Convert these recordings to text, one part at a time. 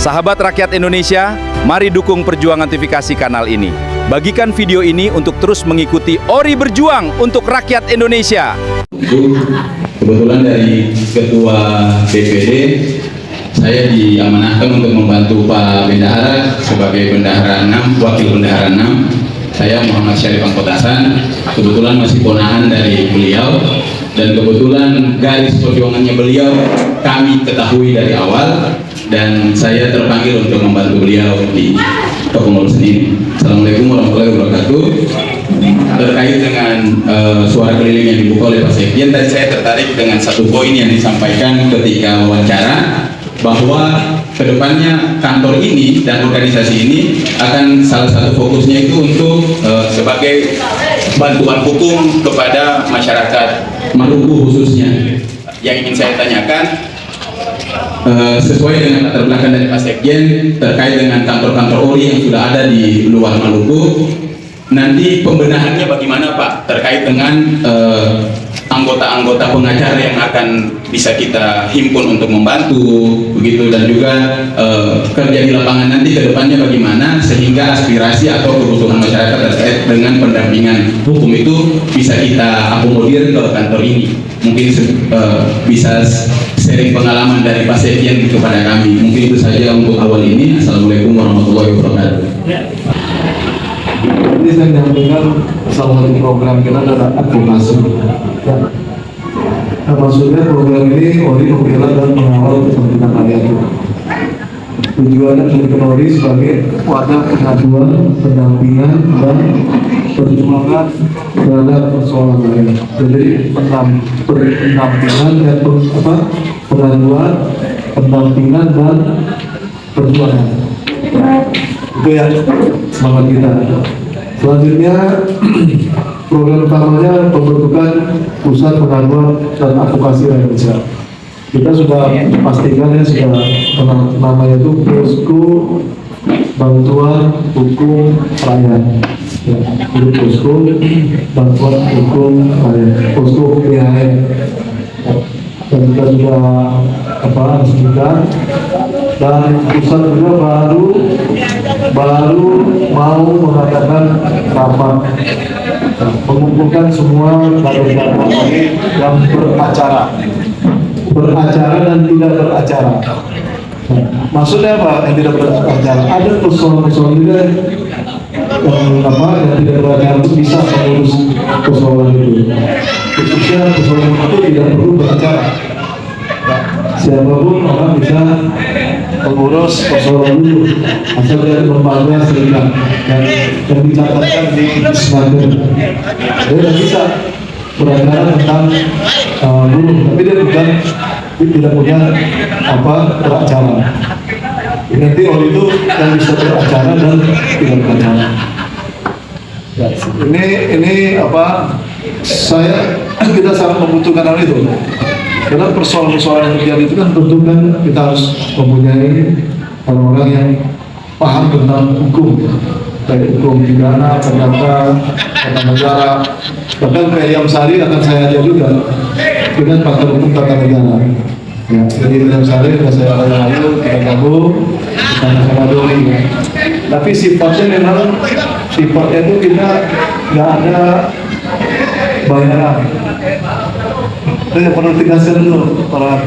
Sahabat rakyat Indonesia, mari dukung perjuangan notifikasi kanal ini. Bagikan video ini untuk terus mengikuti Ori berjuang untuk rakyat Indonesia. Kebetulan dari Ketua DPD, saya diamanahkan untuk membantu Pak Bendahara sebagai Bendahara 6, Wakil Bendahara 6. Saya Muhammad Syarif Angkotasan, kebetulan masih ponakan dari beliau, dan kebetulan garis perjuangannya beliau kami ketahui dari awal, dan saya terpanggil untuk membantu beliau di kepengurusan ini. Assalamualaikum warahmatullahi wabarakatuh. Terkait dengan suara keliling yang dibuka oleh Pak Sekjen, tadi saya tertarik dengan satu poin yang disampaikan ketika wawancara, bahwa kedepannya kantor ini dan organisasi ini akan salah satu fokusnya itu untuk sebagai bantuan hukum kepada masyarakat Maluku khususnya. Yang ingin saya tanyakan, sesuai dengan latar belakang dari Pak Sekjen terkait dengan kantor-kantor ORI yang sudah ada di luar Maluku, nanti pembenahannya bagaimana Pak terkait dengan anggota-anggota pengacara yang akan bisa kita himpun untuk membantu begitu, dan juga kerja di lapangan nanti ke depannya bagaimana sehingga aspirasi atau kebutuhan masyarakat terkait dengan pendampingan hukum itu bisa kita akomodir ke kantor ini. Mungkin bisa sharing pengalaman dari Pak Sekjen kepada kami. Mungkin itu saja untuk awal ini. Assalamualaikum warahmatullahi wabarakatuh. Jadi saya menyampaikan salah satu program kita adalah advokasi. Nah, maksudnya program ini ORI membela dan mengawal kepentingan rakyat. Tujuannya menjadikan ORI sebagai wadah pengaduan, pendampingan, dan perjuangan terhadap persoalan rakyat. Jadi pendampingan dan pengaduan, pendampingan dan perjuangan. Itu ya semangat kita. Selanjutnya program utamanya pembentukan pusat pengaduan dan advokasi Indonesia. Kita sudah pastikan ya, sudah namanya itu Posko Bantuan Hukum Rakyat. Ya, itu Posko Bantuan Hukum Rakyat, Posko PHR. Dan kita sudah resmikan, dan pusat juga baru mau mengadakan rapat mengumpulkan semua kader-kader yang beracara dan tidak beracara. Maksudnya apa yang tidak beracara? Ada persoalan-persoalan juga yang tidak beracara itu bisa mengurus persoalan itu. Khususnya persoalan itu tidak perlu beracara. Siapapun orang bisa mengurus persoalan itu asal dari lembaga serikat yang dicatatkan di Snager. Dia tidak bisa beracara tentang buruh, tapi dia tidak punya beracara. Nanti oleh itu yang bisa beracara dan tidak beracara. Ya, ini kita sangat membutuhkan hal itu. Karena persoalan-persoalan yang terjadi itu kan tentu kan kita harus mempunyai orang-orang yang paham tentang hukum, baik hukum pidana, perdata, tata negara. Bahkan kayak Yam Sari akan saya ajak juga dengan pakar hukum tata negara. Ya, jadi Yam Sari sudah saya ayo kita gabung sama Doli. Ya. Tapi sifatnya itu kita nggak ada bayaran. Saya perlu tegaskan dulu para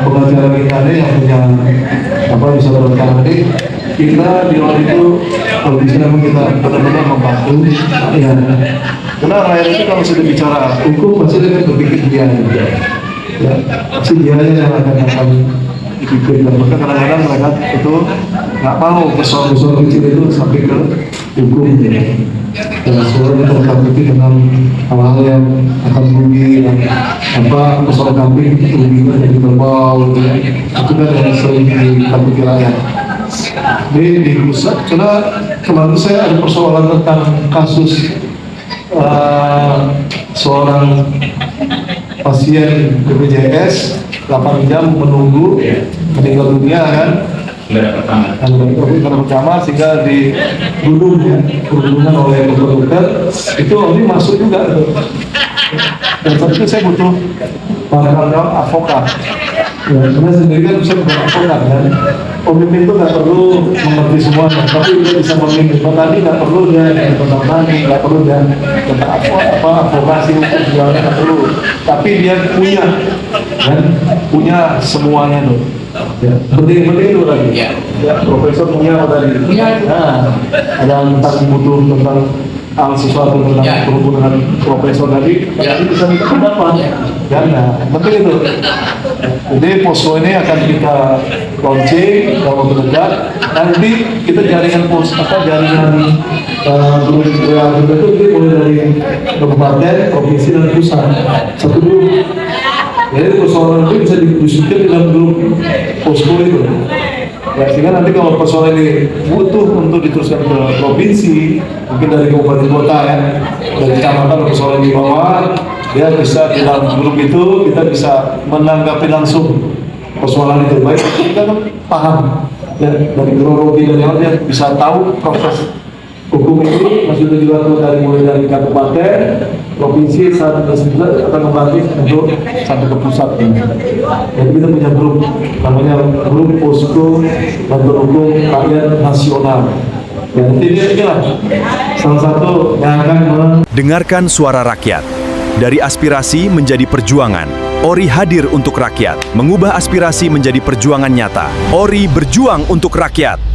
pengacara kita yang punya bisa berbicara ini, kita di luar itu kalau bisa memang kita benar-benar membantu ya. Karena rakyat itu kalau sudah bicara hukum pasti dia berpikir biaya, ya, pasti biaya yang akan dipikirkan. Maka kadang-kadang mereka itu nggak mau persoalan-persoalan kecil itu sampai ke hukum. Dan sebenarnya tertakuti dengan hal-hal yang akan merugi, persoalan kambing ruginya jadi berbau, itu kan yang sering ditakuti rakyat. Di pusat, karena kemarin saya ada persoalan tentang kasus seorang pasien BPJS 8 jam menunggu meninggal dunia kan. Karena pertama sehingga dibunuh perundungan oleh dokter itu ini masuk juga dan saat itu saya butuh para advokat Ya, karena sendiri kan bisa berlakukan kan. Pemimpin itu nggak perlu mengerti semuanya, tapi dia bisa memimpin. Tadi nggak perlu dia tentang tani, nggak perlu dia tentang apa advokasi untuk jualan, nggak perlu. Tapi dia punya, kan, punya semuanya tuh. Ya, penting itu lagi. Ya, profesor punya apa tadi? Nah, ada tentang butuh tentang hal sesuatu tentang berhubungan dengan profesor tadi, nanti bisa minta pendapat. Ya, nah, penting itu. Jadi posko ini akan kita launching dalam waktu dekat. Nanti kita jaringan jaringan grup itu mulai dari kabupaten, provinsi dan pusat. Satu grup. Jadi persoalan itu bisa didiskusikan di dalam grup posko itu. Ya, sehingga nanti kalau persoalan ini butuh untuk diteruskan ke provinsi, mungkin dari kabupaten kota ya, dari kecamatan persoalan di bawah, dia bisa di dalam grup itu kita bisa menanggapi langsung persoalan itu. Baik kita kan paham ya, dari kronologi dan yang dia bisa tahu proses hukum ini maksudnya juga dari mulai dari kabupaten, provinsi, sampai akan kembali untuk sampai ke pusat. Jadi kita punya grup namanya grup posko bantuan hukum rakyat nasional. Ya, nanti inilah salah satu yang akan Dengarkan suara rakyat. Dari aspirasi menjadi perjuangan. ORI hadir untuk rakyat, mengubah aspirasi menjadi perjuangan nyata. ORI berjuang untuk rakyat.